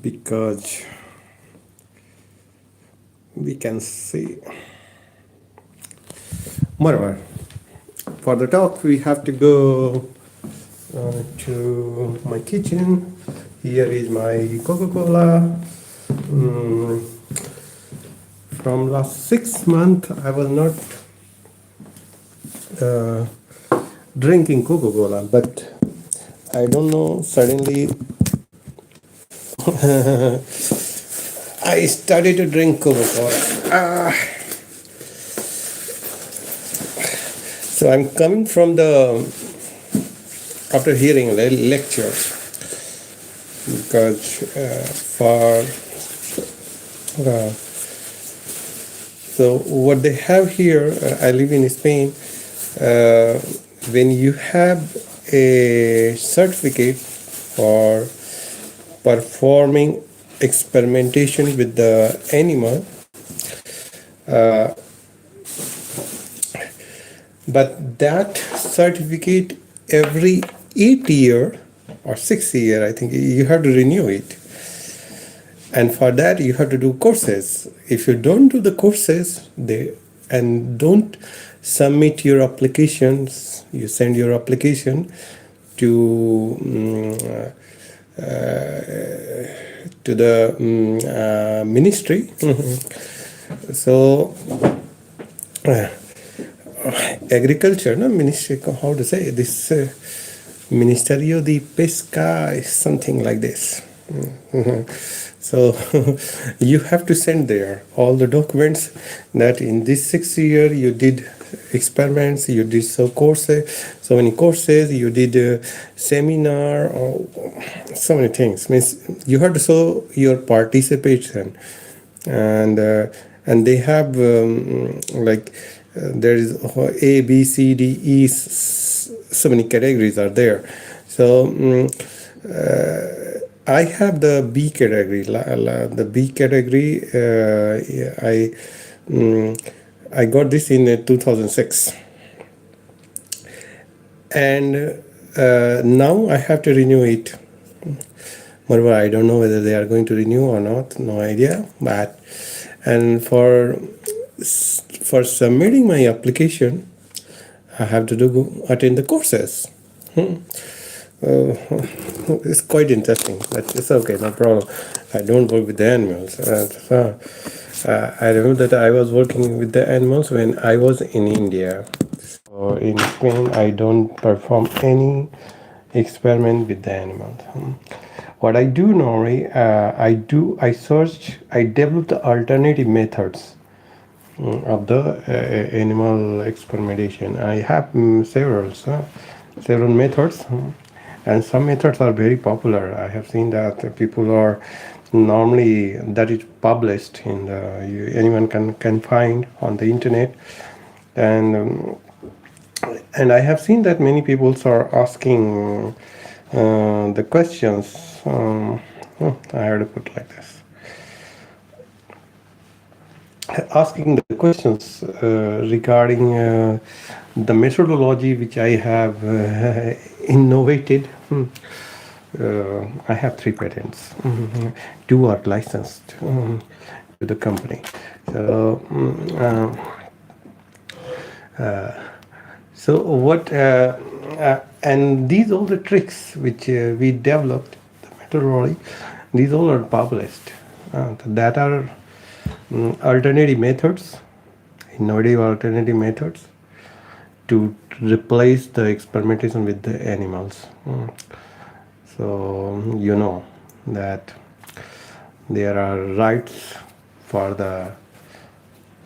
because we can see moreover for the talk we have to go to my kitchen. Here is my Coca-Cola. Mm, from last 6 months I was not uh, drinking Coca-Cola, but I don't know, suddenly I started to drink Coca-Cola. So I'm coming from the after hearing a lecture because for so what they have here, I live in Spain. Uh, when you have a certificate for performing experimentation with the animal, but that certificate every 8 year or 6 year, I think you have to renew it. And for that you have to do courses. If you don't do the courses and don't submit your applications, you send your application to the ministry. So agriculture, no ministry, how to say this, Ministerio de Pesca is something like this. So you have to send there all the documents that in this 6 year you did experiments, you did so many courses, you did a seminar, or so many things. Means you have to show your participation, and they have like there is A, B, C, D, E. So many categories are there. So I have the B category. The B category. I got this in 2006, and now I have to renew it. Moreover, I don't know whether they are going to renew or not. No idea. But and for submitting my application, I have to attend the courses. It's quite interesting, but it's okay, no problem. I don't work with the animals. I remember that I was working with the animals when I was in India. So in Spain, I don't perform any experiment with the animals. What I do normally, I develop the alternative methods of the animal experimentation. I have several methods, and some methods are very popular. I have seen that people are normally that is published in anyone can find on the internet, and I have seen that many people are asking the questions. I have to put like this. Asking the questions regarding the methodology which I have innovated. I have 3 patents. 2 are licensed to the company. So, what and these all the tricks which we developed, the methodology, these all are published. That are alternative methods, innovative alternative methods to replace the experimentation with the animals. So you know that there are rights for the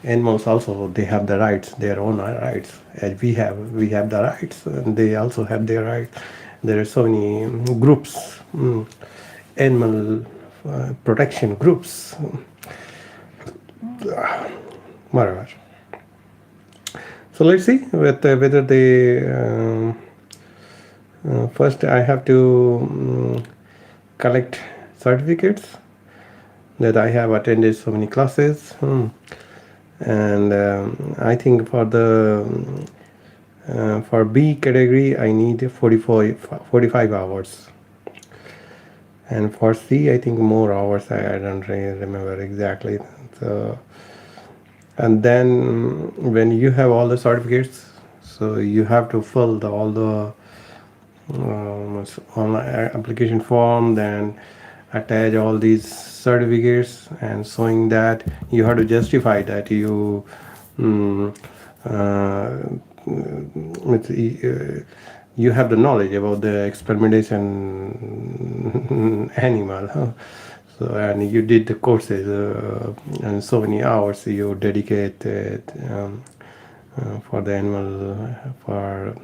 animals also. They have the rights, their own rights, as we have the rights, and they also have their rights. There are so many groups, animal protection groups, whatever. So let's see whether they first I have to collect certificates that I have attended so many classes, and I think for the for B category I need 45 hours, and for C I think more hours. I don't really remember exactly. So and then when you have all the certificates, so you have to fill all the online application form, then attach all these certificates and showing that you have to justify that you mm, uh, you have the knowledge about the experimentation animal, huh? So and you did the courses and so many hours you dedicated for the for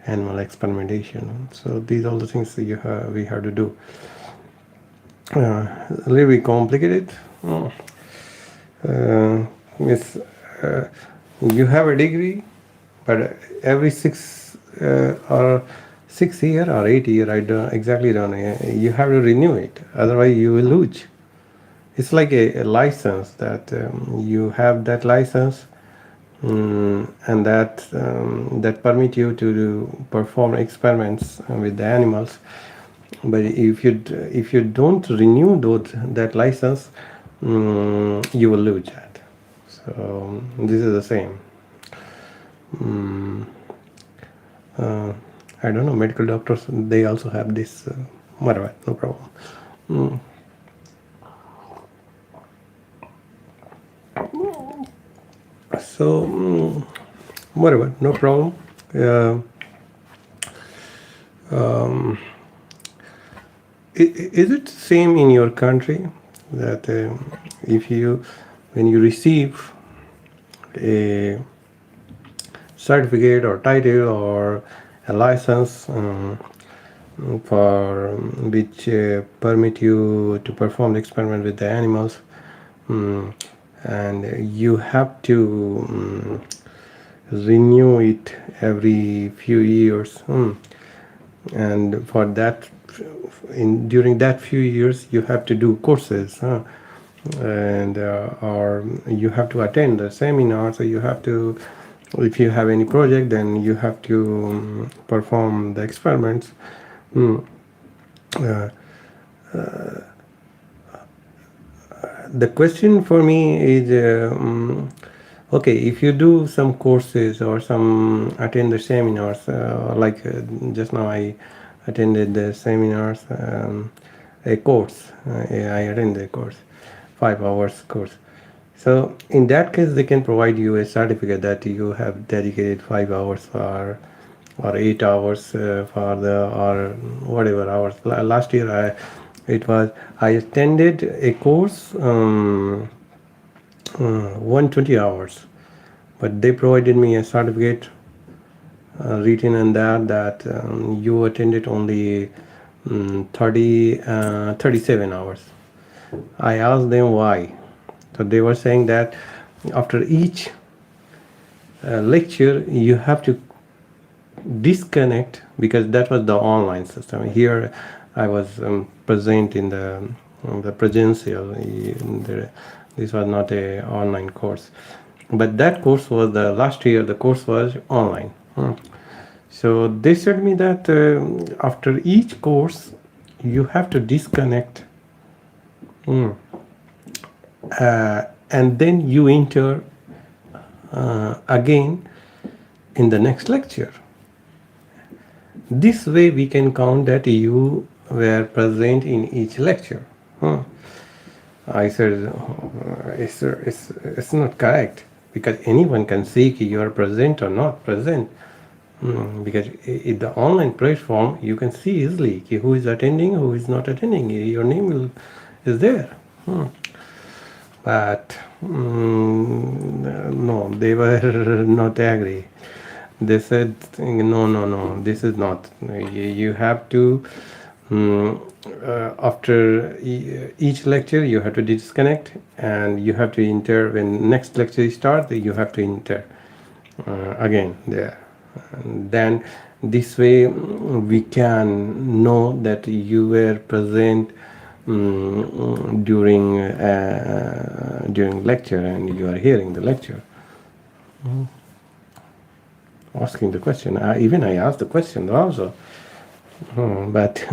animal experimentation. So these are the things that we have to do. A little bit complicated. Oh, it's, uh, you have a degree, but every 6 year or 8 year, I don't know. You have to renew it, otherwise you will lose. It's like a license that you have that license, and that permit you to perform experiments with the animals. But if you don't renew that license, you will lose that. So this is the same. Mm, uh, I don't know. Medical doctors, they also have this. Whatever, no problem. Mm, so whatever, no problem. Uh, um, is it same in your country that if you when you receive a certificate or title or a license for which permit you to perform the experiment with the animals, um, and you have to renew it every few years, and for that during that few years you have to do courses, and or you have to attend the seminar. So you have to, if you have any project, then you have to perform the experiments. Mm. Uh, the question for me is, okay, if you do some courses or some attend the seminars, like just now I attended the seminars, a course, I attended a course, 5 hours course. So in that case, they can provide you a certificate that you have dedicated 5 hours or 8 hours for the or whatever hours. Last year, I attended a course 120 hours, but they provided me a certificate written in that you attended only 37 hours. I asked them why. So they were saying that after each lecture you have to disconnect, because that was the online system. Here I was present in the presential. This was not a online course, but that course was the last year. The course was online. So they said me that after each course you have to disconnect, and then you enter again in the next lecture. This way we can count that you were present in each lecture. I said, it's not correct, because anyone can see if you are present or not present. Because in the online platform you can see easily who is attending, who is not attending. Your name is there. But no, they were not agree. They said, no, this is not. You have to, after each lecture, you have to disconnect, and you have to enter when next lecture starts. You have to enter again there. And then this way we can know that you were present during lecture, and you are hearing the lecture. Asking the question. Even I asked the question also, but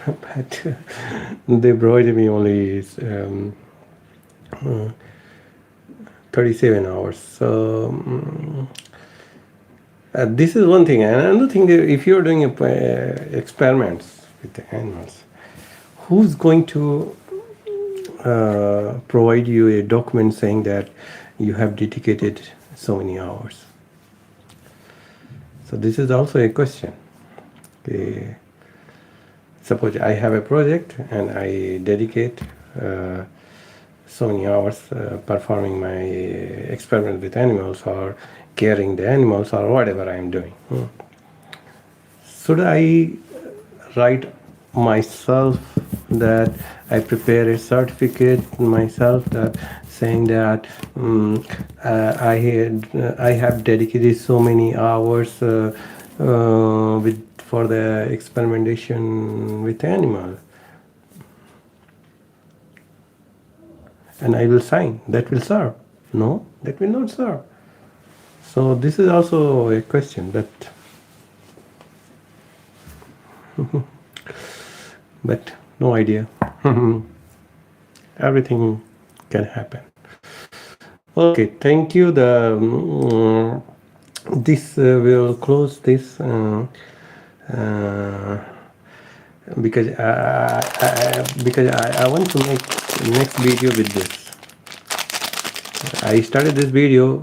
but they provided me only 37 hours. So this is one thing. And another thing, that if you're doing experiments with the animals, who's going to provide you a document saying that you have dedicated so many hours? So this is also a question. Okay. Suppose I have a project and I dedicate so many hours performing my experiment with animals or caring the animals or whatever I am doing. Should I write myself that I prepare a certificate myself that saying that I have dedicated so many hours with for the experimentation with animals, and I will sign? That will serve? No, that will not serve. So this is also a question that, but no idea. Everything can happen. Okay, thank you. This will close this because I want to make next video with this. I started this video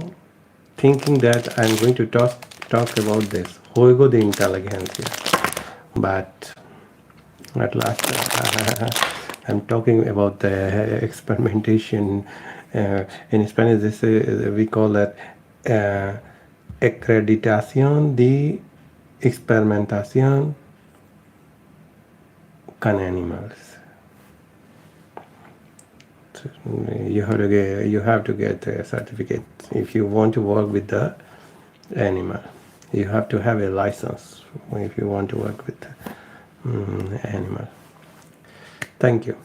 thinking that I'm going to talk about this juego de inteligencia, but at last I'm talking about the experimentation. In Spanish, we call that acreditación de experimentación con animals. So you have to get a certificate if you want to work with the animal. You have to have a license if you want to work with the animal. Thank you.